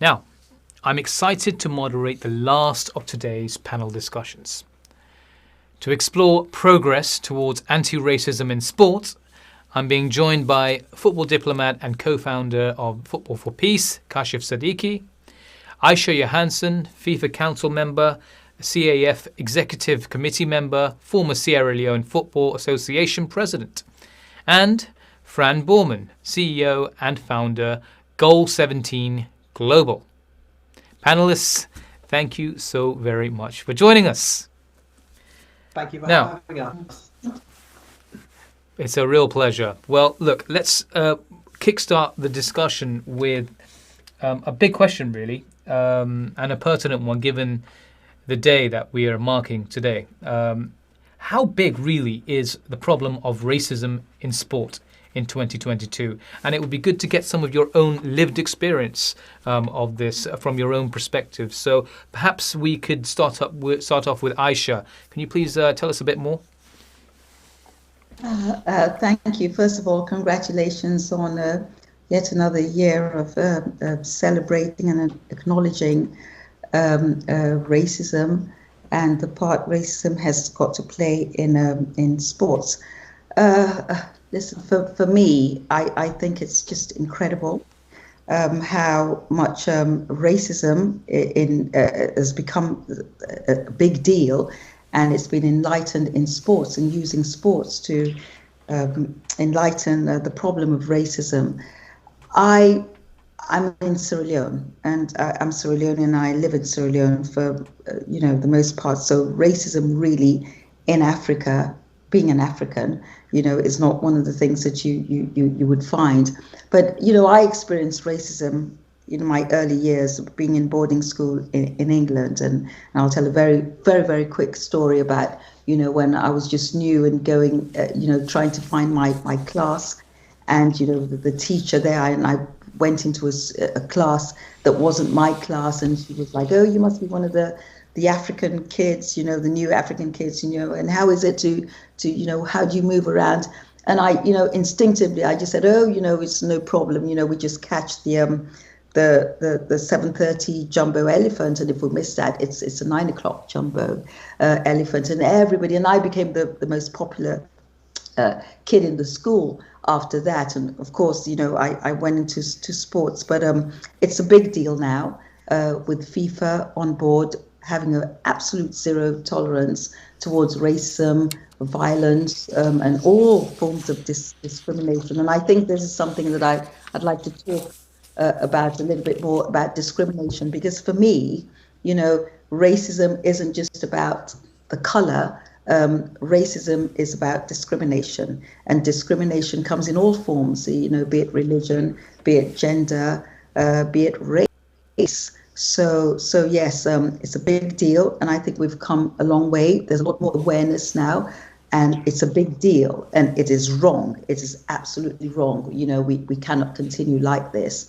Now, I'm excited to moderate the last of today's panel discussions. To explore progress towards anti-racism in sport, I'm being joined by football diplomat and co-founder of Football for Peace, Kashif Siddiqui, Aisha Johansson, FIFA Council member, CAF Executive Committee member, former Sierra Leone Football Association president, and Fran Borman, CEO and founder, Goal 17 Global. Panelists, thank you so very much for joining us. Thank you for having us. It's a real pleasure. Well, look, let's kickstart the discussion with a big question, really, and a pertinent one given the day that we are marking today. How big really is the problem of racism in sport in 2022? And it would be good to get some of your own lived experience of this from your own perspective. So perhaps we could start off with Aisha. Can you please tell us a bit more? Thank you. First of all, congratulations on yet another year of celebrating and acknowledging racism and the part racism has got to play in sports. Listen, for me, I think it's just incredible how much racism has become a big deal, and it's been enlightened in sports and using sports to enlighten the problem of racism. I'm in Sierra Leone, and I'm Sierra Leonean, and I live in Sierra Leone for the most part. So racism really in Africa, being an African, is not one of the things that you would find. But I experienced racism in my early years, being in boarding school in England, and I'll tell a very, very, very quick story about when I was just new and going, trying to find my class, and the teacher there, and I went into a class that wasn't my class, and she was like, "Oh, you must be one of the African kids, the new African kids, and how is it to how do you move around?" And I, instinctively, I just said, "Oh, it's no problem. We just catch the 7:30 jumbo elephant, and if we miss that, it's a 9 o'clock jumbo elephant." And everybody, and I became the most popular kid in the school after that. And of course, I went into sports, but it's a big deal now with FIFA on board, having an absolute zero tolerance towards racism, violence, and all forms of discrimination. And I think this is something that I'd like to talk about a little bit more about discrimination, because for me, racism isn't just about the color. Racism is about discrimination, and discrimination comes in all forms, be it religion, be it gender, be it race. So yes, it's a big deal, and I think we've come a long way. There's a lot more awareness now, and it's a big deal, and it is wrong. It is absolutely wrong. We cannot continue like this.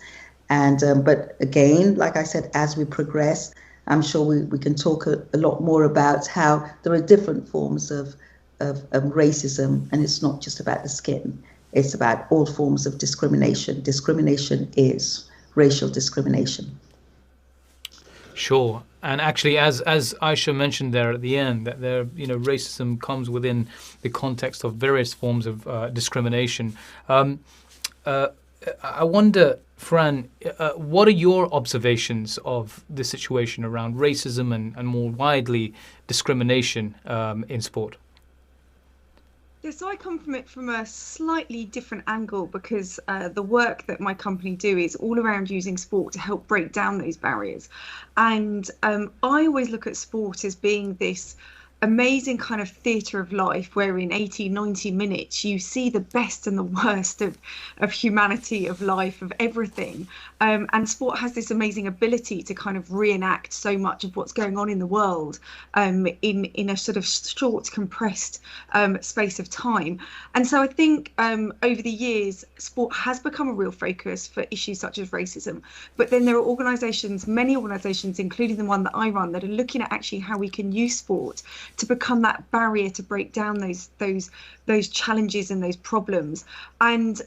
And but again, like I said, as we progress, I'm sure we can talk a lot more about how there are different forms of racism, and it's not just about the skin. It's about all forms of discrimination. Discrimination is racial discrimination. Sure. And actually, as Aisha mentioned there at the end, that racism comes within the context of various forms of discrimination. I wonder, Fran, what are your observations of the situation around racism and more widely discrimination in sport? Yeah, so I come from it from a slightly different angle, because the work that my company do is all around using sport to help break down those barriers. And I always look at sport as being this amazing kind of theatre of life, where in 80, 90 minutes you see the best and the worst of humanity, of life, of everything. And sport has this amazing ability to kind of reenact so much of what's going on in the world in a sort of short, compressed space of time. And so I think over the years, sport has become a real focus for issues such as racism. But then there are organisations, many organisations, including the one that I run, that are looking at actually how we can use sport to become that barrier to break down those challenges and those problems. And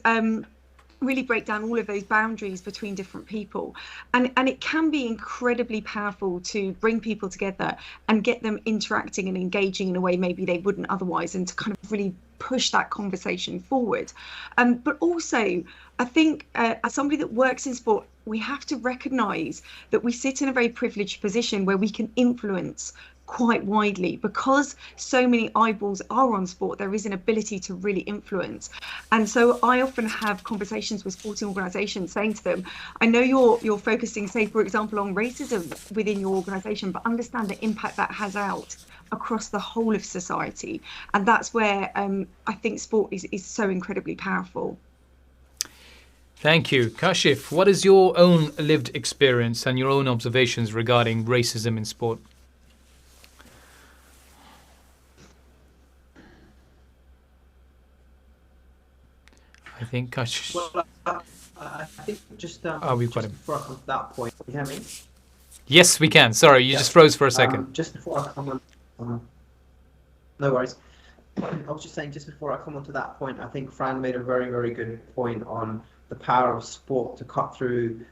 really break down all of those boundaries between different people, and it can be incredibly powerful to bring people together and get them interacting and engaging in a way maybe they wouldn't otherwise, and to kind of really push that conversation forward. But also, I think as somebody that works in sport, we have to recognize that we sit in a very privileged position where we can influence quite widely, because so many eyeballs are on sport. There is an ability to really influence, and so I often have conversations with sporting organisations saying to them, I know you're focusing, say for example, on racism within your organisation, but understand the impact that has out across the whole of society, and that's where I think sport is so incredibly powerful. Thank you. Kashif, what is your own lived experience and your own observations regarding racism in sport? I think Kashif... Well, I think just we've got him. before I come to that point, can you hear me? Yes, we can. Sorry, you just froze for a second. Just before I come on, no worries. I was just saying, just before I come on to that point, I think Fran made a very, very good point on the power of sport to cut through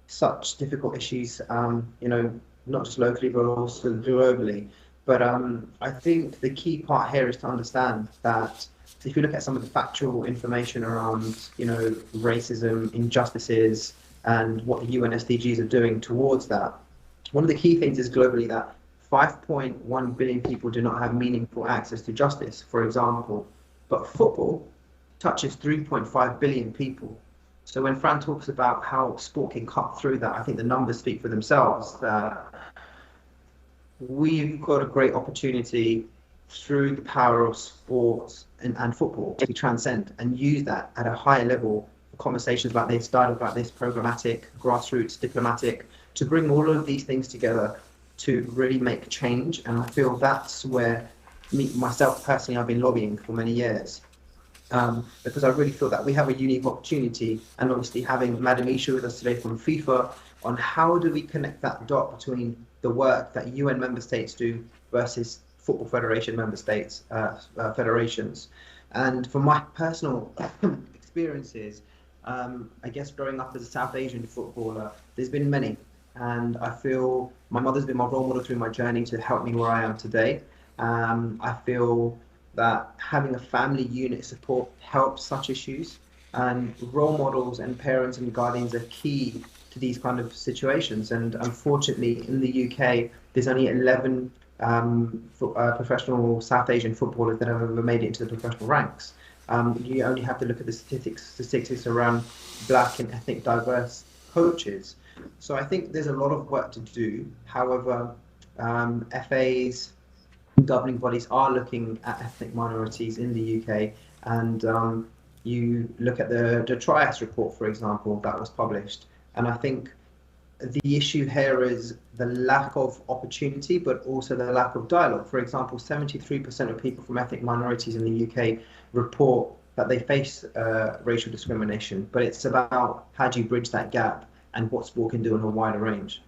such difficult issues, you know, not just locally, but also globally. But I think the key part here is to understand that if you look at some of the factual information around, you know, racism, injustices, and what the UN SDGs are doing towards that, one of the key things is globally that 5.1 billion people do not have meaningful access to justice, for example. But football touches 3.5 billion people. So when Fran talks about how sport can cut through that, I think the numbers speak for themselves, that we've got a great opportunity through the power of sports and football to transcend and use that at a higher level for conversations like this, dialogue like this, programmatic, grassroots, diplomatic, to bring all of these things together to really make change. And I feel that's where myself personally, I've been lobbying for many years, because I really feel that we have a unique opportunity, and obviously having Madam Isha with us today from FIFA, on how do we connect that dot between the work that UN member states do versus Football Federation member states, federations. And from my personal experiences, I guess growing up as a South Asian footballer, there's been many. And I feel my mother's been my role model through my journey to help me where I am today. I feel that having a family unit support helps such issues, and role models and parents and guardians are key to these kind of situations. And unfortunately, in the UK, there's only 11 professional South Asian footballers that have ever made it into the professional ranks. You only have to look at the statistics around black and ethnic diverse coaches. So I think there's a lot of work to do. However, FAs, governing bodies are looking at ethnic minorities in the UK, and you look at the Trias report, for example, that was published, and I think the issue here is the lack of opportunity, but also the lack of dialogue. For example, 73% of people from ethnic minorities in the UK report that they face racial discrimination, but it's about how do you bridge that gap and what sport can do in a wider range.